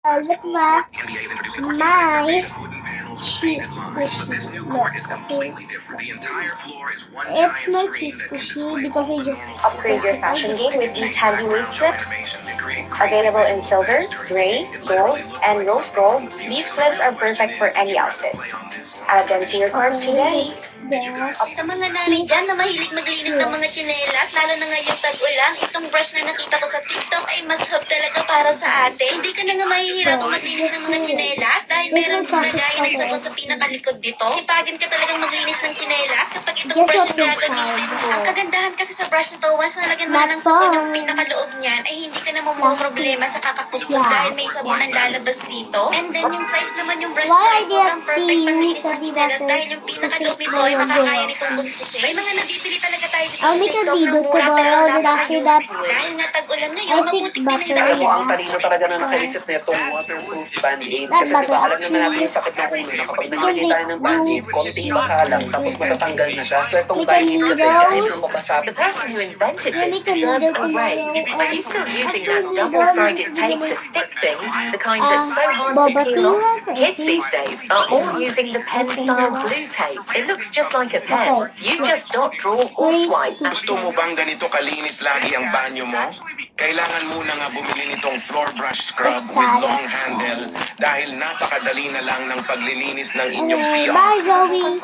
Look my cheese squishy. Look, okay. It's my cheese squishy because I just Upgrade your fashion game with these handy waist clips. Available in silver, gray, gold, and rose gold, these clips are perfect for any outfit. Add them to your cart today. Sa mga nanay dyan na mahilig maglinis ng mga tsinelas, lalo na ngayong tag-ulan, itong brush na nakita ko sa TikTok ay mas hub talaga para sa ate. Hindi ka na nga mahihirapang maglinis ng mga tsinelas dahil meron kang lagayan ng sabon sa pinakalikod dito. Sipagin ka talagang maglinis ng tsinelas kapag itong brush yung gagamitin mo. Ang kagandahan kasi sa brush na to, once nalagyan mo na ng sabon yung pinakaloob niyan, ay hindi ka na problema sa kakakuskus dahil may sabon ang lalabas dito. And then yung size naman yung brush na sobrang perfect pang linis ng tsinelas dahil yung pinakaloob nito ay makakaya nitong kuskusin. May mga nabibili talaga tayo dito I'll sa make a TikTok video ng mura pero tomorrow, then after napaka-useful. that, Dahil nga tag-ulan ngayon, I think mabuti din butter. ang Alam mo, dami. ang talino talaga na nakaisip na itong waterproof band-aid. That Kasi diba, alam butter naman natin yung cheese. sakit ng ulo na kapag naglagay tayo ng band-aid, konting baka lang, tapos matatanggal na siya. So itong band-aid kasi kahit lumabasa. The person who invented Let me this deserves a raise. Are you still using that double-sided tape to stick things, the kind that's so hard to peel off? Kids these days are all using the pen-style glue tape. It looks just like a pen. You just dot, draw, or swipe. Gusto mo bang ganito kalinis lagi ang banyo mo? Kailangan muna nga bumili nitong floor brush scrub with long handle dahil napakadali na lang ng paglilinis ng inyong Okay, CR. bye Zoe!